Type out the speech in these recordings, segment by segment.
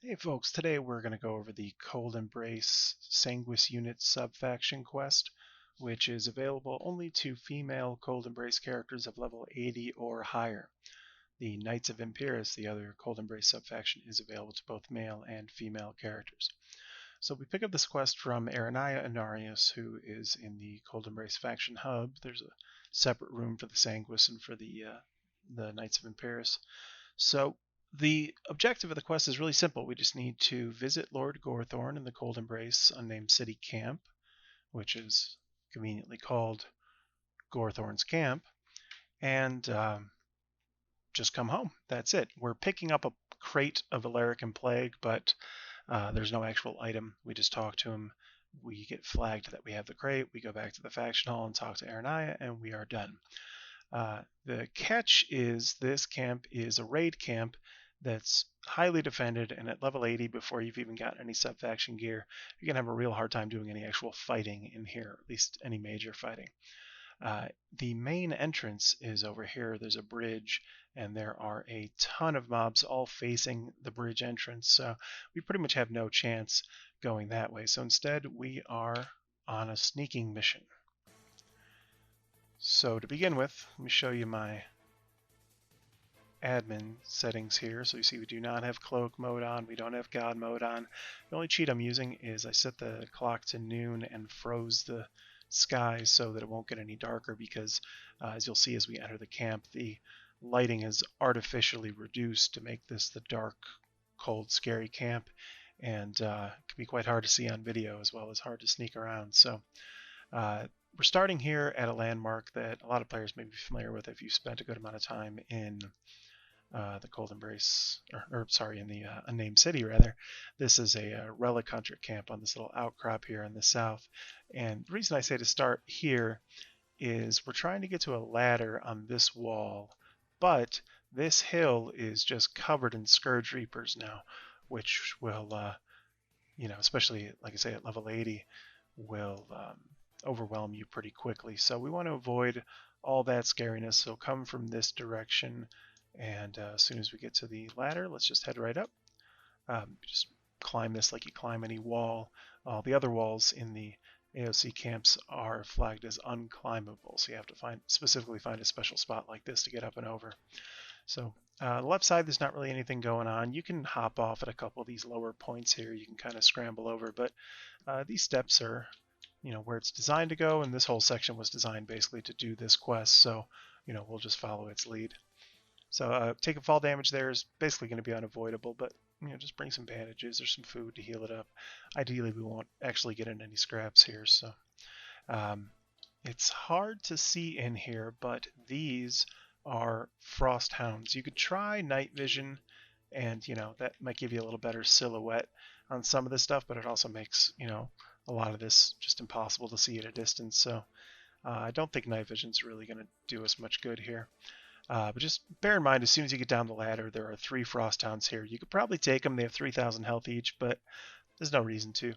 Hey folks, today we're going to go over the Cold Embrace Sanguis Unit Subfaction quest, which is available only to female Cold Embrace characters of level 80 or higher. The Knights of Empirus, the other Cold Embrace subfaction, is available to both male and female characters. So we pick up this quest from Aranaya Inarius, who is in the Cold Embrace faction hub. There's a separate room for the Sanguis and for the Knights of Empirus. So the objective of the quest is really simple. We just need to visit Lord Gorethorn in the Cold Embrace unnamed city camp, which is conveniently called Gorethorn's camp, and just come home. That's it. We're picking up a crate of Alaric and Plague, but there's no actual item. We just talk to him. We get flagged that we have the crate. We go back to the faction hall and talk to Aranaya, and we are done. The catch is this camp is a raid camp that's highly defended, and at level 80, before you've even gotten any subfaction gear, you're going to have a real hard time doing any actual fighting in here, at least any major fighting. The main entrance is over here. There's a bridge, and there are a ton of mobs all facing the bridge entrance, so we pretty much have no chance going that way. So instead, we are on a sneaking mission. So to begin with, let me show you my admin settings here. So you see we do not have cloak mode on, we don't have god mode on. The only cheat I'm using is I set the clock to noon and froze the sky so that it won't get any darker, because as you'll see as we enter the camp, the lighting is artificially reduced to make this the dark, cold, scary camp, and it can be quite hard to see on video as well as hard to sneak around. So we're starting here at a landmark that a lot of players may be familiar with if you spent a good amount of time in the Cold Embrace, or sorry, in the Unnamed City, rather. This is a relic hunter camp on this little outcrop here in the south. And the reason I say to start here is we're trying to get to a ladder on this wall, but this hill is just covered in Scourge Reapers now, which will, especially, like I say, at level 80, will overwhelm you pretty quickly. So we want to avoid all that scariness, so come from this direction. And as soon as we get to the ladder, let's just head right up. Just climb this like you climb any wall. All the other walls in the AoC camps are flagged as unclimbable, so you have to specifically find a special spot like this to get up and over. So the left side, there's not really anything going on. You can hop off at a couple of these lower points here. You can kind of scramble over, but these steps are, where it's designed to go, and this whole section was designed basically to do this quest, so, we'll just follow its lead. So taking fall damage there is basically going to be unavoidable, but just bring some bandages or some food to heal it up. Ideally, we won't actually get into any scraps here, so it's hard to see in here, but these are frost hounds. You could try night vision, and that might give you a little better silhouette on some of this stuff, but it also makes a lot of this just impossible to see at a distance. So I don't think night vision is really going to do us much good here. But just bear in mind, as soon as you get down the ladder, there are 3 frost hounds here. You could probably take them. They have 3,000 health each, but there's no reason to.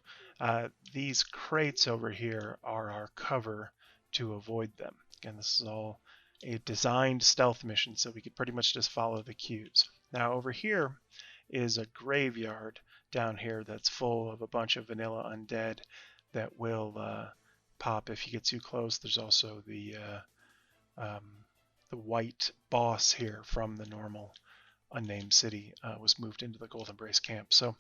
These crates over here are our cover to avoid them. Again, this is all a designed stealth mission, so we could pretty much just follow the cues. Now over here is a graveyard down here that's full of a bunch of vanilla undead that will pop if you get too close. There's also the white boss here from the normal Unnamed City was moved into the Cold Embrace camp. So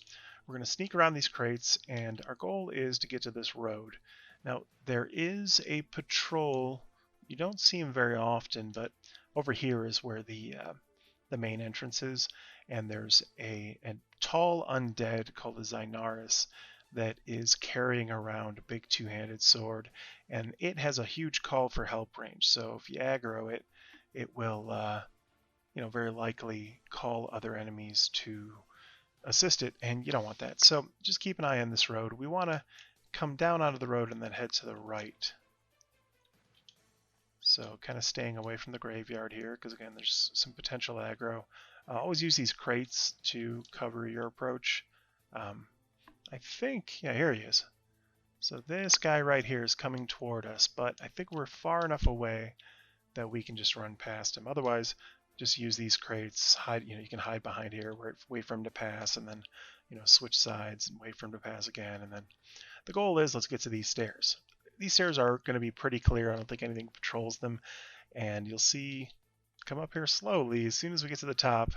we're going to sneak around these crates, and our goal is to get to this road. Now, there is a patrol. You don't see him very often, but over here is where the main entrance is, and there's a tall undead called a Zynaris that is carrying around a big two-handed sword, and it has a huge call for help range. So if you aggro it, it will, very likely call other enemies to assist it, and you don't want that. So just keep an eye on this road. We want to come down onto the road and then head to the right. So kind of staying away from the graveyard here, because again, there's some potential aggro. Always use these crates to cover your approach. I think, yeah, here he is. So this guy right here is coming toward us, but I think we're far enough away that we can just run past him. Otherwise, just use these crates, hide, you can hide behind here, wait for him to pass, and then, switch sides and wait for him to pass again. And then the goal is, let's get to these stairs. These stairs are going to be pretty clear. I don't think anything patrols them. And you'll see, come up here slowly. As soon as we get to the top,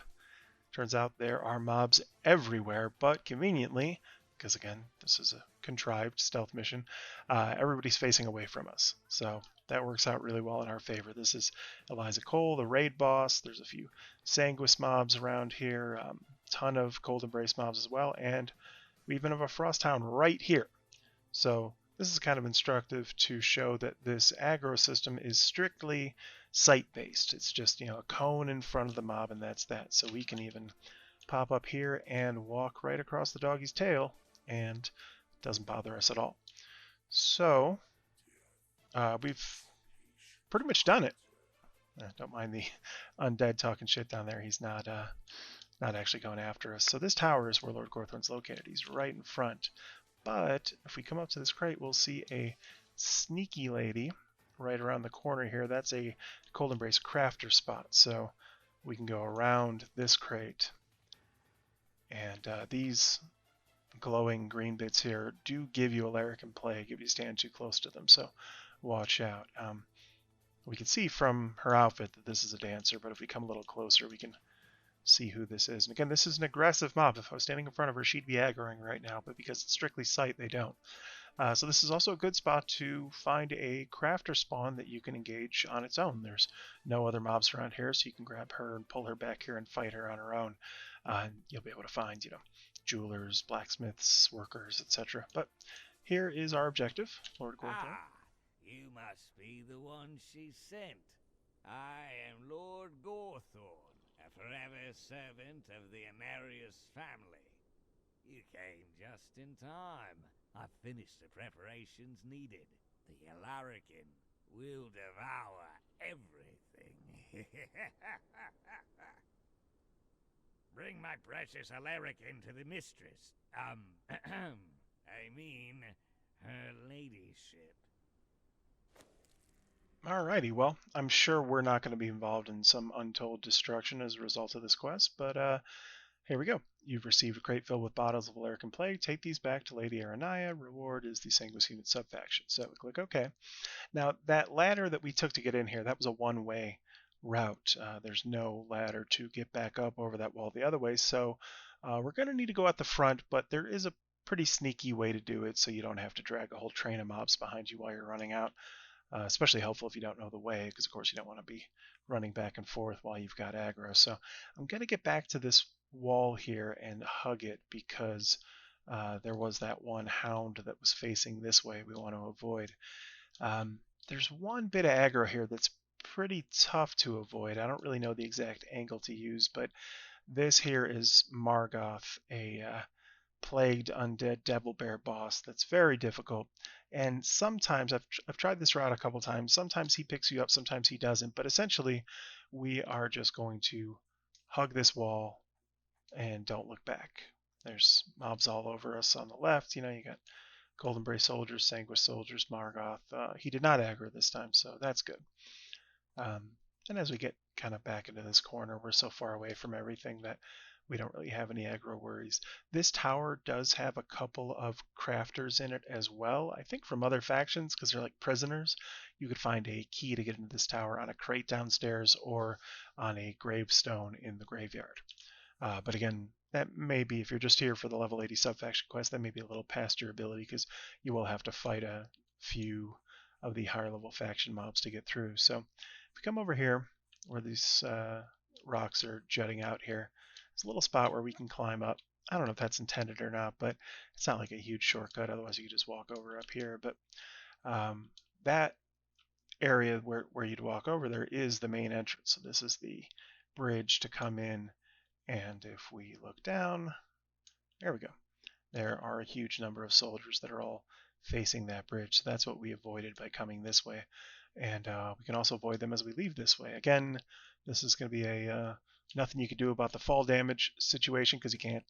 turns out there are mobs everywhere, but conveniently, because again, this is a contrived stealth mission, everybody's facing away from us. So that works out really well in our favor. This is Eliza Cole, the raid boss. There's a few Sanguis mobs around here, ton of Cold Embrace mobs as well, and we even have a Frost Hound right here. So this is kind of instructive to show that this aggro system is strictly site-based. It's just, a cone in front of the mob, and that's that. So we can even pop up here and walk right across the doggy's tail, and it doesn't bother us at all. So we've pretty much done it. Don't mind the undead talking shit down there. He's not actually going after us. So this tower is where Lord Gorethorn's located. He's right in front. But if we come up to this crate, we'll see a sneaky lady right around the corner here. That's a Cold Embrace crafter spot. So we can go around this crate. And these glowing green bits here do give you Alaric and Plague if you stand too close to them. So watch out. We can see from her outfit that this is a dancer, but if we come a little closer, we can see who this is. And again, this is an aggressive mob. If I was standing in front of her, she'd be aggroing right now, but because it's strictly sight, they don't. So this is also a good spot to find a crafter spawn that you can engage on its own. There's no other mobs around here, so you can grab her and pull her back here and fight her on her own. And you'll be able to find, jewelers, blacksmiths, workers, etc. But here is our objective, Lord Gorethorn. You must be the one she sent. I am Lord Gorethorn, a forever servant of the Amarius family. You came just in time. I've finished the preparations needed. The Alarican will devour everything. Bring my precious Alarican to the mistress. I mean, her ladyship. Alrighty, well, I'm sure we're not going to be involved in some untold destruction as a result of this quest, but here we go. You've received a crate filled with bottles of Alaric and Plague. Take these back to Lady Aranaya. Reward is the Sanguis unit subfaction. So we click OK. Now, that ladder that we took to get in here, that was a one-way route. There's no ladder to get back up over that wall the other way, so we're going to need to go out the front, but there is a pretty sneaky way to do it so you don't have to drag a whole train of mobs behind you while you're running out. Especially helpful if you don't know the way, because of course you don't want to be running back and forth while you've got aggro. So I'm going to get back to this wall here and hug it, because there was that one hound that was facing this way we want to avoid. There's one bit of aggro here that's pretty tough to avoid. I don't really know the exact angle to use, but this here is Margoth, a plagued undead devil bear boss that's very difficult. And sometimes I've tried this route a couple times. Sometimes he picks you up, sometimes he doesn't. But essentially, we are just going to hug this wall and don't look back. There's mobs all over us on the left. You got Cold Embrace soldiers, Sanguis soldiers, Margoth. He did not aggro this time, so that's good. And as we get kind of back into this corner, we're so far away from everything that we don't really have any aggro worries. This tower does have a couple of crafters in it as well. I think from other factions, because they're like prisoners, you could find a key to get into this tower on a crate downstairs or on a gravestone in the graveyard. But again, that may be, if you're just here for the level 80 subfaction quest, that may be a little past your ability, because you will have to fight a few of the higher level faction mobs to get through. So if we come over here where these rocks are jutting out here, there's a little spot where we can climb up. I don't know if that's intended or not, but it's not like a huge shortcut. Otherwise, you could just walk over up here. But that area where you'd walk over there is the main entrance. So this is the bridge to come in. And if we look down, there we go. There are a huge number of soldiers that are all facing that bridge. So that's what we avoided by coming this way. And we can also avoid them as we leave this way. Again, this is going to be a nothing you can do about the fall damage situation, because you can't,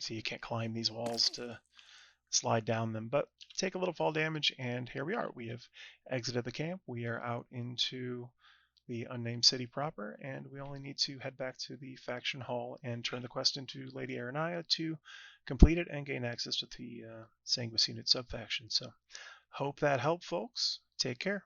you can't climb these walls to slide down them, but take a little fall damage, and here we are. We have exited the camp. We are out into the unnamed city proper, and we only need to head back to the faction hall and turn the quest into Lady Aranaya to complete it and gain access to the Sanguis unit subfaction. So, hope that helped, folks. Take care.